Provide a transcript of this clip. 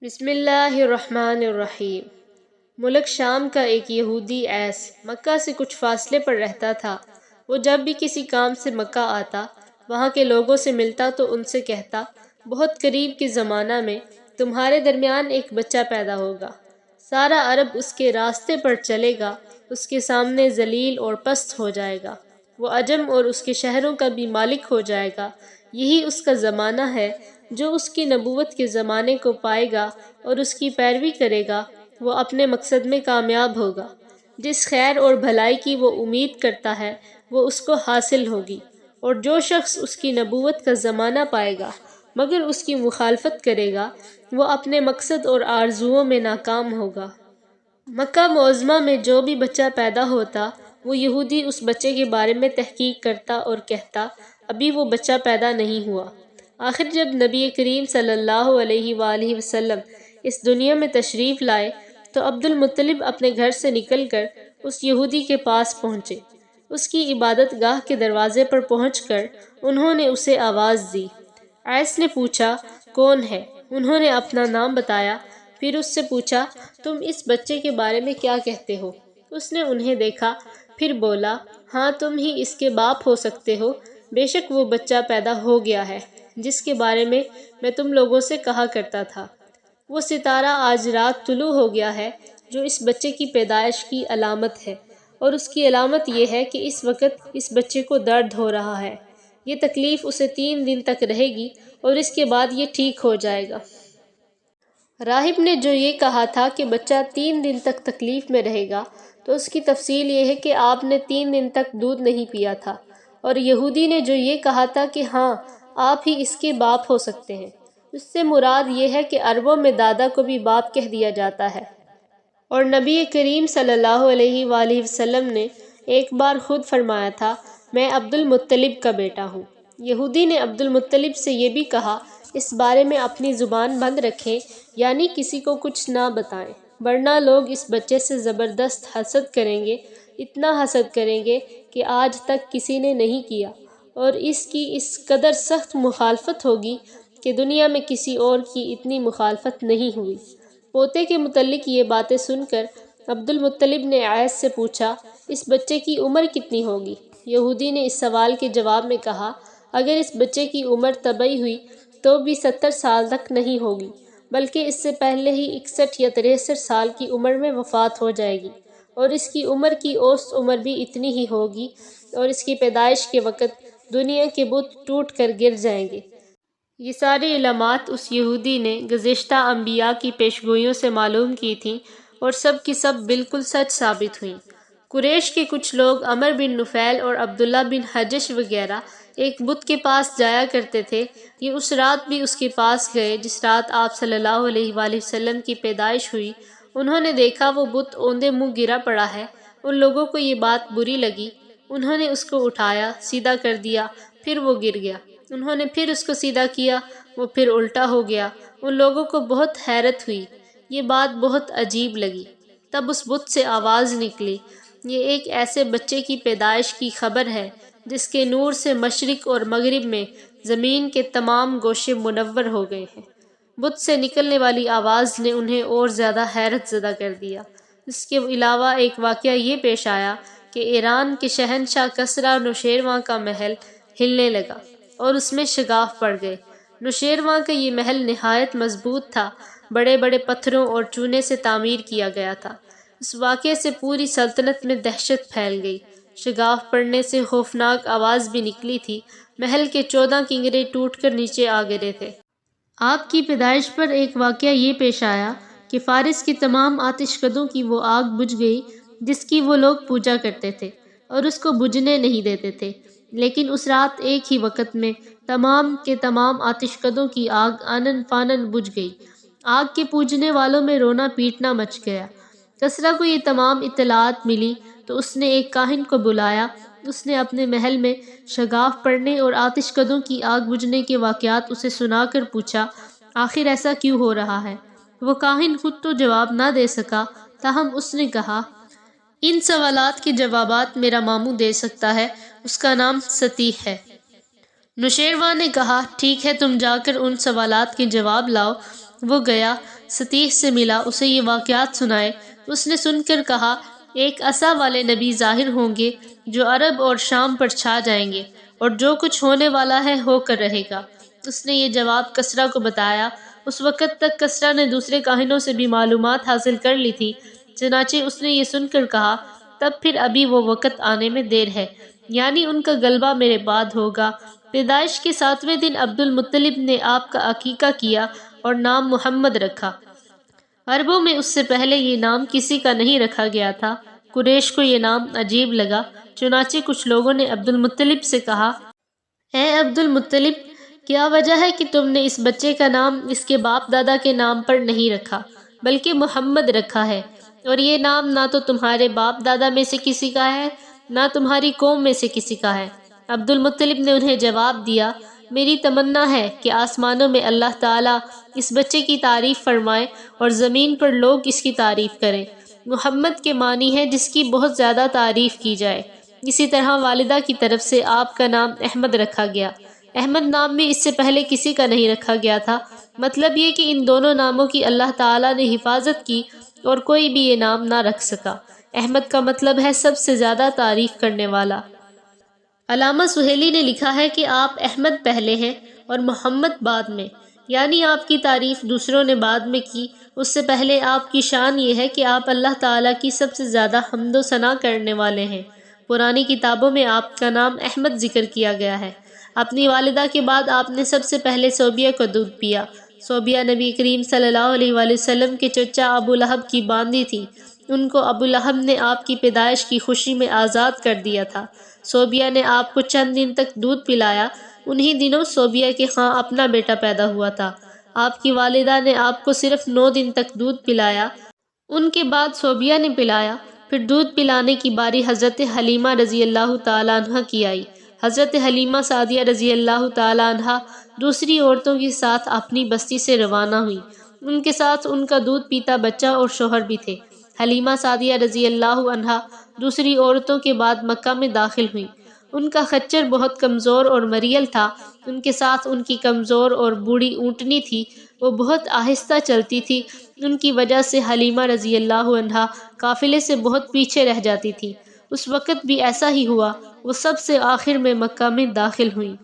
بسم اللہ الرحمن الرحیم۔ ملک شام کا ایک یہودی ایس مکہ سے کچھ فاصلے پر رہتا تھا۔ وہ جب بھی کسی کام سے مکہ آتا، وہاں کے لوگوں سے ملتا تو ان سے کہتا، بہت قریب کے زمانہ میں تمہارے درمیان ایک بچہ پیدا ہوگا، سارا عرب اس کے راستے پر چلے گا، اس کے سامنے ذلیل اور پست ہو جائے گا، وہ عجم اور اس کے شہروں کا بھی مالک ہو جائے گا۔ یہی اس کا زمانہ ہے۔ جو اس کی نبوت کے زمانے کو پائے گا اور اس کی پیروی کرے گا، وہ اپنے مقصد میں کامیاب ہوگا۔ جس خیر اور بھلائی کی وہ امید کرتا ہے، وہ اس کو حاصل ہوگی، اور جو شخص اس کی نبوت کا زمانہ پائے گا مگر اس کی مخالفت کرے گا، وہ اپنے مقصد اور آرزوؤں میں ناکام ہوگا۔ مکہ معظمہ میں جو بھی بچہ پیدا ہوتا، وہ یہودی اس بچے کے بارے میں تحقیق کرتا اور کہتا، ابھی وہ بچہ پیدا نہیں ہوا۔ آخر جب نبی کریم صلی اللہ علیہ وآلہ وسلم اس دنیا میں تشریف لائے تو عبد المطلب اپنے گھر سے نکل کر اس یہودی کے پاس پہنچے۔ اس کی عبادت گاہ کے دروازے پر پہنچ کر انہوں نے اسے آواز دی۔ ایس نے پوچھا، کون ہے؟ انہوں نے اپنا نام بتایا۔ پھر اس سے پوچھا، تم اس بچے کے بارے میں کیا کہتے ہو؟ اس نے انہیں دیکھا، پھر بولا، ہاں تم ہی اس کے باپ ہو سکتے ہو، بے شک وہ بچہ پیدا ہو گیا ہے جس کے بارے میں تم لوگوں سے کہا کرتا تھا۔ وہ ستارہ آج رات طلوع ہو گیا ہے جو اس بچے کی پیدائش کی علامت ہے، اور اس کی علامت یہ ہے کہ اس وقت اس بچے کو درد ہو رہا ہے۔ یہ تکلیف اسے 3 دن تک رہے گی اور اس کے بعد یہ ٹھیک ہو جائے گا۔ راہب نے جو یہ کہا تھا کہ بچہ 3 دن تک تکلیف میں رہے گا، تو اس کی تفصیل یہ ہے کہ آپ نے 3 دن تک دودھ نہیں پیا تھا۔ اور یہودی نے جو یہ کہا تھا کہ ہاں آپ ہی اس کے باپ ہو سکتے ہیں، اس سے مراد یہ ہے کہ عربوں میں دادا کو بھی باپ کہہ دیا جاتا ہے۔ اور نبی کریم صلی اللہ علیہ وآلہ وسلم نے ایک بار خود فرمایا تھا، میں عبد المطلب کا بیٹا ہوں۔ یہودی نے عبد المطلب سے یہ بھی کہا، اس بارے میں اپنی زبان بند رکھیں، یعنی کسی کو کچھ نہ بتائیں، ورنہ لوگ اس بچے سے زبردست حسد کریں گے، اتنا حسد کریں گے کہ آج تک کسی نے نہیں کیا، اور اس کی اس قدر سخت مخالفت ہوگی کہ دنیا میں کسی اور کی اتنی مخالفت نہیں ہوئی۔ پوتے کے متعلق یہ باتیں سن کر عبد المطلب نے ایس سے پوچھا، اس بچے کی عمر کتنی ہوگی؟ یہودی نے اس سوال کے جواب میں کہا، اگر اس بچے کی عمر طبی ہوئی تو بھی 70 سال تک نہیں ہوگی، بلکہ اس سے پہلے ہی 61 یا 63 سال کی عمر میں وفات ہو جائے گی، اور اس کی عمر کی اوسط عمر بھی اتنی ہی ہوگی، اور اس کی پیدائش کے وقت دنیا کے بت ٹوٹ کر گر جائیں گے۔ یہ ساری علامات اس یہودی نے گزشتہ انبیاء کی پیشگوئیوں سے معلوم کی تھیں، اور سب کی سب بالکل سچ ثابت ہوئیں۔ قریش کے کچھ لوگ عمر بن نفیل اور عبداللہ بن حجش وغیرہ ایک بت کے پاس جایا کرتے تھے۔ یہ اس رات بھی اس کے پاس گئے جس رات آپ صلی اللہ علیہ وآلہ وسلم کی پیدائش ہوئی۔ انہوں نے دیکھا وہ بت اوندے منہ گرا پڑا ہے۔ ان لوگوں کو یہ بات بری لگی۔ انہوں نے اس کو اٹھایا، سیدھا کر دیا، پھر وہ گر گیا۔ انہوں نے پھر اس کو سیدھا کیا، وہ پھر الٹا ہو گیا۔ ان لوگوں کو بہت حیرت ہوئی، یہ بات بہت عجیب لگی۔ تب اس بت سے آواز نکلی، یہ ایک ایسے بچے کی پیدائش کی خبر ہے جس کے نور سے مشرق اور مغرب میں زمین کے تمام گوشے منور ہو گئے ہیں۔ بت سے نکلنے والی آواز نے انہیں اور زیادہ حیرت زدہ کر دیا۔ اس کے علاوہ ایک واقعہ یہ پیش آیا کہ ایران کے شہنشاہ کسریٰ نوشیروان کا محل ہلنے لگا اور اس میں شگاف پڑ گئے۔ نوشیروان کا یہ محل نہایت مضبوط تھا، بڑے بڑے پتھروں اور چونے سے تعمیر کیا گیا تھا۔ اس واقعے سے پوری سلطنت میں دہشت پھیل گئی۔ شگاف پڑنے سے خوفناک آواز بھی نکلی تھی۔ محل کے 14 کنگرے ٹوٹ کر نیچے آ گرے تھے۔ آپ کی پیدائش پر ایک واقعہ یہ پیش آیا کہ فارس کی تمام آتش کدوں کی وہ آگ بجھ گئی جس کی وہ لوگ پوجا کرتے تھے اور اس کو بجھنے نہیں دیتے تھے، لیکن اس رات ایک ہی وقت میں تمام کے تمام آتش کدوں کی آگ آنن فانن بجھ گئی۔ آگ کے پوجنے والوں میں رونا پیٹنا مچ گیا۔ کسریٰ کو یہ تمام اطلاعات ملی تو اس نے ایک کاہن کو بلایا۔ اس نے اپنے محل میں شگاف پڑنے اور آتش کدوں کی آگ بجھنے کے واقعات اسے سنا کر پوچھا، آخر ایسا کیوں ہو رہا ہے؟ وہ کاہن خود تو جواب نہ دے سکا، تاہم اس نے کہا، ان سوالات کے جوابات میرا ماموں دے سکتا ہے، اس کا نام سطیح ہے۔ نوشیروان نے کہا، ٹھیک ہے تم جا کر ان سوالات کے جواب لاؤ۔ وہ گیا، ستیح سے ملا، اسے یہ واقعات سنائے۔ اس نے سن کر کہا، ایک عصا والے نبی ظاہر ہوں گے جو عرب اور شام پر چھا جائیں گے، اور جو کچھ ہونے والا ہے ہو کر رہے گا۔ اس نے یہ جواب کسریٰ کو بتایا۔ اس وقت تک کسریٰ نے دوسرے کاہنوں سے بھی معلومات حاصل کر لی تھی، چنانچہ اس نے یہ سن کر کہا، تب پھر ابھی وہ وقت آنے میں دیر ہے، یعنی ان کا غلبہ میرے بعد ہوگا۔ پیدائش کے 7ویں دن عبد المطلب نے آپ کا عقیقہ کیا اور نام محمد رکھا۔ عربوں میں اس سے پہلے یہ نام کسی کا نہیں رکھا گیا تھا۔ قریش کو یہ نام عجیب لگا، چنانچہ کچھ لوگوں نے عبد المطلب سے کہا، اے عبد المطلب، کیا وجہ ہے کہ تم نے اس بچے کا نام اس کے باپ دادا کے نام پر نہیں رکھا بلکہ محمد رکھا ہے، اور یہ نام نہ تو تمہارے باپ دادا میں سے کسی کا ہے نہ تمہاری قوم میں سے کسی کا ہے؟ عبد المطلب نے انہیں جواب دیا، میری تمنا ہے کہ آسمانوں میں اللہ تعالیٰ اس بچے کی تعریف فرمائے اور زمین پر لوگ اس کی تعریف کریں۔ محمد کے معنی ہے جس کی بہت زیادہ تعریف کی جائے۔ اسی طرح والدہ کی طرف سے آپ کا نام احمد رکھا گیا۔ احمد نام بھی اس سے پہلے کسی کا نہیں رکھا گیا تھا، مطلب یہ کہ ان دونوں ناموں کی اللہ تعالیٰ نے حفاظت کی اور کوئی بھی یہ نام نہ رکھ سکا۔ احمد کا مطلب ہے سب سے زیادہ تعریف کرنے والا۔ علامہ سہیلی نے لکھا ہے کہ آپ احمد پہلے ہیں اور محمد بعد میں، یعنی آپ کی تعریف دوسروں نے بعد میں کی۔ اس سے پہلے آپ کی شان یہ ہے کہ آپ اللہ تعالیٰ کی سب سے زیادہ حمد و ثنا کرنے والے ہیں۔ پرانی کتابوں میں آپ کا نام احمد ذکر کیا گیا ہے۔ اپنی والدہ کے بعد آپ نے سب سے پہلے صوبیہ کو دودھ پیا۔ صوبیہ نبی کریم صلی اللہ علیہ وآلہ وسلم کے چچا ابو لہب کی باندی تھی۔ ان کو ابو لہب نے آپ کی پیدائش کی خوشی میں آزاد کر دیا تھا۔ صوبیہ نے آپ کو چند دن تک دودھ پلایا۔ انہی دنوں صوبیہ کے ہاں اپنا بیٹا پیدا ہوا تھا۔ آپ کی والدہ نے آپ کو صرف 9 دن تک دودھ پلایا۔ ان کے بعد صوبیہ نے پلایا۔ پھر دودھ پلانے کی باری حضرت حلیمہ رضی اللہ تعالیٰ عنہ کی آئی۔ حضرت حلیمہ سعدیہ رضی اللہ تعالیٰ عنہ دوسری عورتوں کے ساتھ اپنی بستی سے روانہ ہوئیں۔ ان کے ساتھ ان کا دودھ پیتا بچہ اور شوہر بھی تھے۔ حلیمہ سعدیہ رضی اللہ عنہا دوسری عورتوں کے بعد مکہ میں داخل ہوئیں۔ ان کا خچر بہت کمزور اور مریل تھا۔ ان کے ساتھ ان کی کمزور اور بوڑھی اونٹنی تھی، وہ بہت آہستہ چلتی تھی۔ ان کی وجہ سے حلیمہ رضی اللہ عنہا قافلے سے بہت پیچھے رہ جاتی تھی۔ اس وقت بھی ایسا ہی ہوا، وہ سب سے آخر میں مکہ میں داخل ہوئیں۔